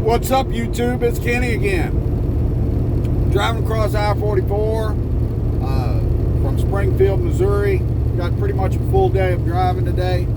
What's up, YouTube? It's Kenny again. Driving across I-44 from Springfield, Missouri. Got pretty much a full day of driving today.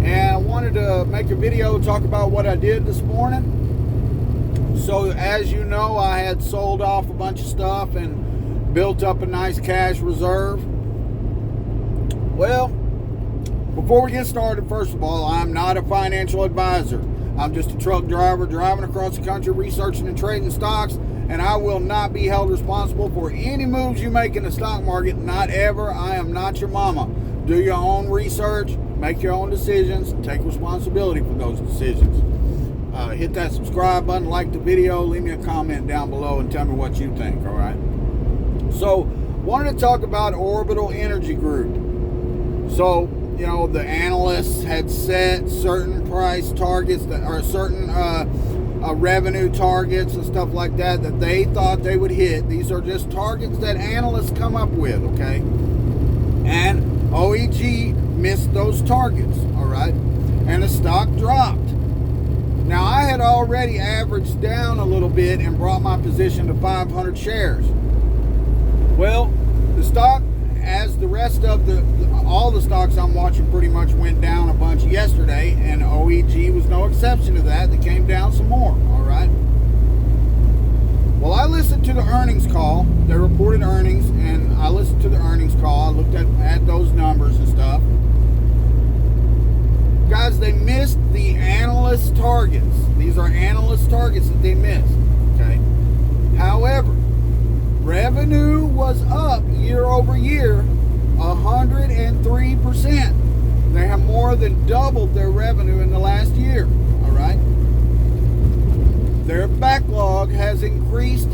And I wanted to make a video, talk about what I did this morning. So as you know, I had sold off a bunch of stuff and built up a nice cash reserve. Well, before we get started, first of all, I'm not a financial advisor. I'm just a truck driver driving across the country, researching and trading stocks, and I will not be held responsible for any moves you make in the stock market. Not ever. I am not your mama. Do your own research, make your own decisions, and take responsibility for those decisions. Hit that subscribe button, like the video, leave me a comment down below, and tell me what you think, all right? So, wanted to talk about Orbital Energy Group. So, you know, the analysts had set certain price targets that are certain revenue targets and stuff like that they thought they would hit. These are just targets that analysts come up with, okay? And OEG missed those targets, all right? And the stock dropped. Now, I had already averaged down a little bit and brought my position to 500 shares. Well, the stock, as the rest of all the stocks I'm watching pretty much went down a bunch yesterday, and OEG was no exception to that. They came down some more, all right? Well, I listened to the earnings call. They reported earnings, and I listened to the earnings call. I looked at those numbers and stuff. Guys, they missed the analyst targets. These are analyst targets that they missed, okay? However, revenue was up year over year 103%. They have more than doubled their revenue in the last year, all right? Their backlog has increased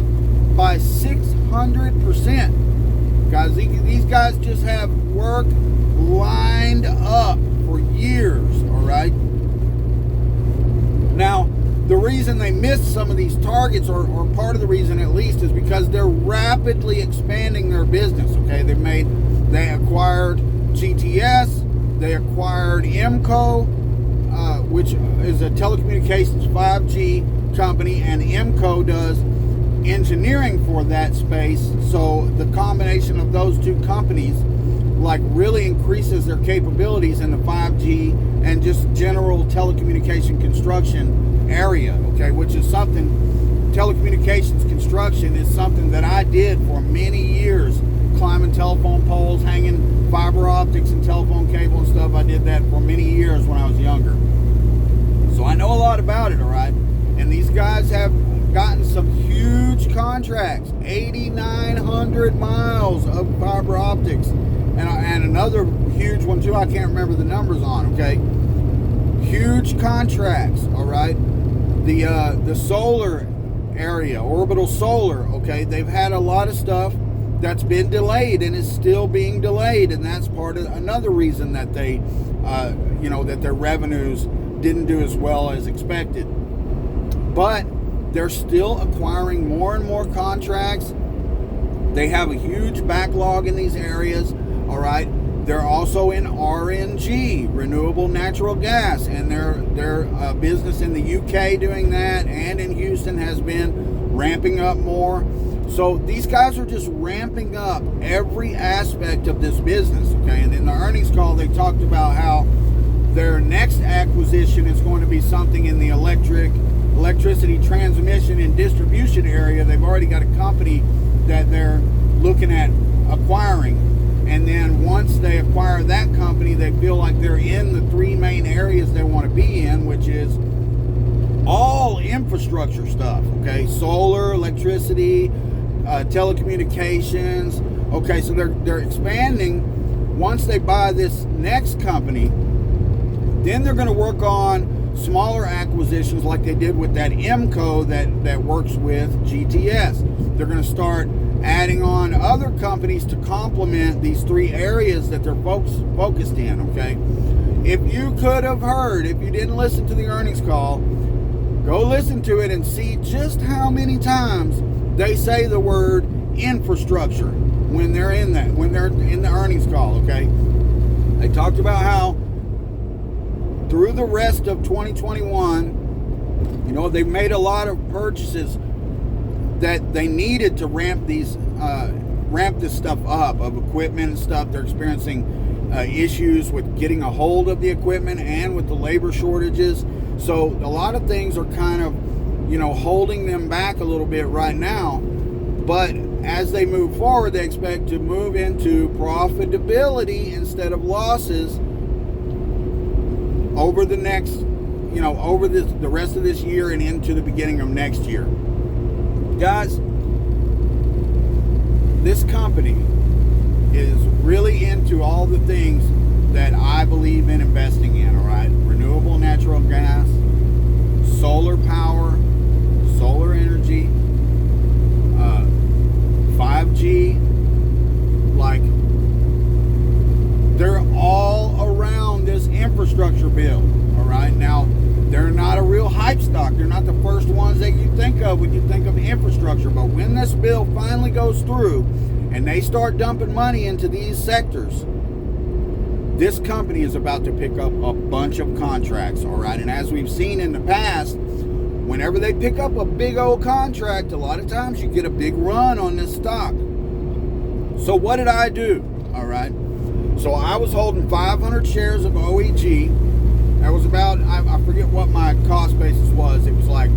by 600%. Guys, these guys just have work lined up for years, all right? Now, the reason they missed some of these targets, or part of the reason at least, is because they're rapidly expanding their business, okay? They acquired GTS, they acquired IMCO, which is a telecommunications 5G company, and IMCO does engineering for that space. So the combination of those two companies really increases their capabilities in the 5G and just general telecommunication construction area, okay, which is something, telecommunications construction is something that I did for many years, climbing telephone poles, hanging fiber optics and telephone cable and stuff. I did that for many years when I was younger. So I know a lot about it, all right? And these guys have gotten some huge contracts, 8,900 miles of fiber optics, and another huge one too, I can't remember the numbers on, okay? Huge contracts, all right? The solar area, Orbital Solar, okay, they've had a lot of stuff that's been delayed and is still being delayed, and that's part of another reason that they, that their revenues didn't do as well as expected. But they're still acquiring more and more contracts. They have a huge backlog in these areas, all right? They're also in RNG, renewable natural gas, and their business in the UK doing that, and in Houston has been ramping up more. So these guys are just ramping up every aspect of this business, okay? And in the earnings call, they talked about how their next acquisition is going to be something in the electricity transmission and distribution area. They've already got a company that they're looking at acquiring. And then once they acquire that company, they feel like they're in the three main areas they want to be in, which is all infrastructure stuff, okay? Solar, electricity, telecommunications. Okay, so they're expanding. Once they buy this next company, then they're going to work on smaller acquisitions like they did with that IMCO that works with GTS. They're going to start adding on other companies to complement these three areas that they're focused in, okay? If you could have heard, if you didn't listen to the earnings call, go listen to it and see just how many times they say the word infrastructure when they're in the earnings call, okay? They talked about how through the rest of 2021, they made a lot of purchases that they needed to ramp this stuff up of equipment and stuff. They're experiencing issues with getting a hold of the equipment and with the labor shortages. So a lot of things are kind of, holding them back a little bit right now. But as they move forward, they expect to move into profitability instead of losses over the next, over the rest of this year and into the beginning of next year. Guys, this company is really into all the things that I believe in investing in, all right? Renewable natural gas, solar power, solar energy, 5G, like, they're all around this infrastructure bill, all right? Now, they're not a real hype stock. They're not the first ones that you think of when you think of infrastructure. But when this bill finally goes through and they start dumping money into these sectors, this company is about to pick up a bunch of contracts, all right? And as we've seen in the past, whenever they pick up a big old contract, a lot of times you get a big run on this stock. So what did I do? All right. So I was holding 500 shares of OEG. That was about, I forget what my cost basis was. It was like,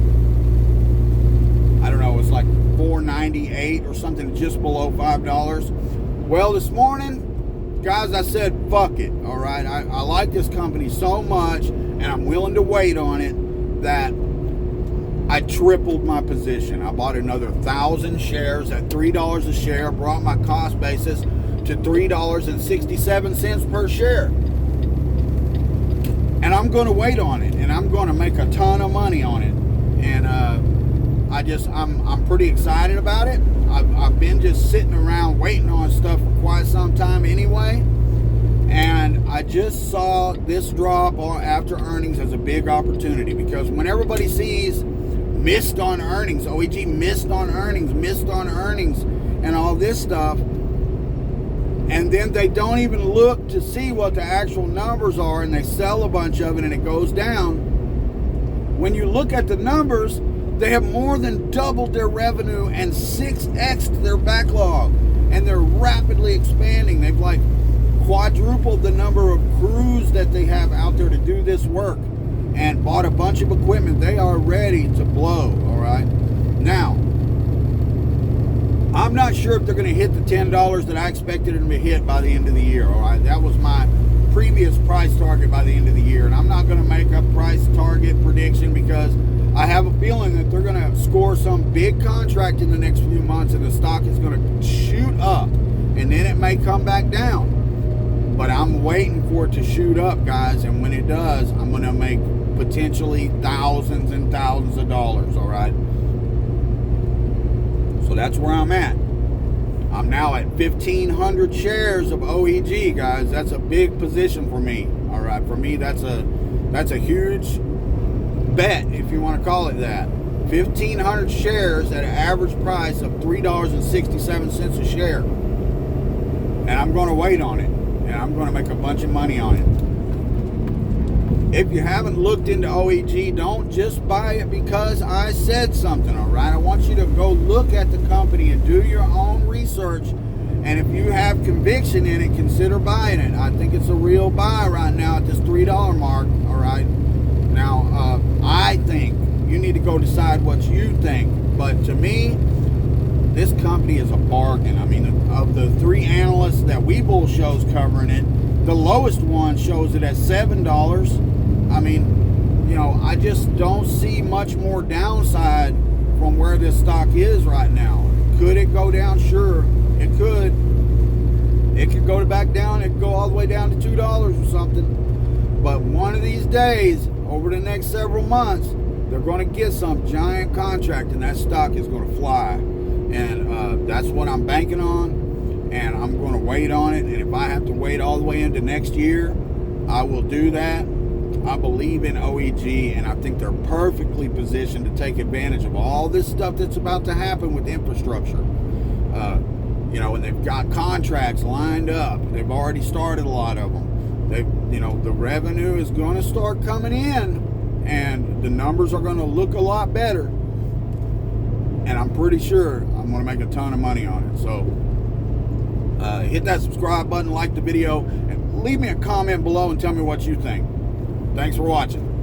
I don't know, it was like $4.98 or something, just below $5. Well, this morning, guys, I said, fuck it. All right. I like this company so much, and I'm willing to wait on it, that I tripled my position. I bought another 1,000 shares at $3 a share, brought my cost basis to $3.67 per share. And I'm going to wait on it, and I'm going to make a ton of money on it. And I'm pretty excited about it. I've been just sitting around waiting on stuff for quite some time anyway. And I just saw this drop after earnings as a big opportunity, because when everybody sees missed on earnings, OEG missed on earnings, and all this stuff, and then they don't even look to see what the actual numbers are, and they sell a bunch of it and it goes down. When you look at the numbers, they have more than doubled their revenue and 6x'd their backlog, and they're rapidly expanding. They've like quadrupled the number of crews that they have out there to do this work, and bought a bunch of equipment. They are ready to blow, all right? Now, I'm not sure if they're going to hit the $10 that I expected them to hit by the end of the year, all right? That was my previous price target by the end of the year, and I'm not going to make a price target prediction, because I have a feeling that they're going to score some big contract in the next few months, and the stock is going to shoot up, and then it may come back down. But I'm waiting for it to shoot up, guys, and when it does, I'm going to make potentially thousands and thousands of dollars, all right? So that's where I'm at. I'm now at 1,500 shares of OEG, guys. That's a big position for me, all right? For me, that's a huge bet, if you want to call it that. 1,500 shares at an average price of $3.67 a share. And I'm going to wait on it, and I'm going to make a bunch of money on it. If you haven't looked into OEG, don't just buy it because I said something, all right? I want you to go look at the company and do your own research. And if you have conviction in it, consider buying it. I think it's a real buy right now at this $3 mark, all right? Now, I think you need to go decide what you think. But to me, this company is a bargain. I mean, of the three analysts that Webull shows covering it, the lowest one shows it at $7. I mean, I just don't see much more downside from where this stock is right now. Could it go down? Sure, it could. It could go back down. It could go all the way down to $2 or something. But one of these days, over the next several months, they're going to get some giant contract, and that stock is going to fly. And that's what I'm banking on, and I'm going to wait on it. And if I have to wait all the way into next year, I will do that. I believe in OEG, and I think they're perfectly positioned to take advantage of all this stuff that's about to happen with infrastructure. And they've got contracts lined up. They've already started a lot of them. The revenue is going to start coming in. and the numbers are going to look a lot better. And I'm pretty sure I'm going to make a ton of money on it. So hit that subscribe button, like the video, and leave me a comment below and tell me what you think. Thanks for watching.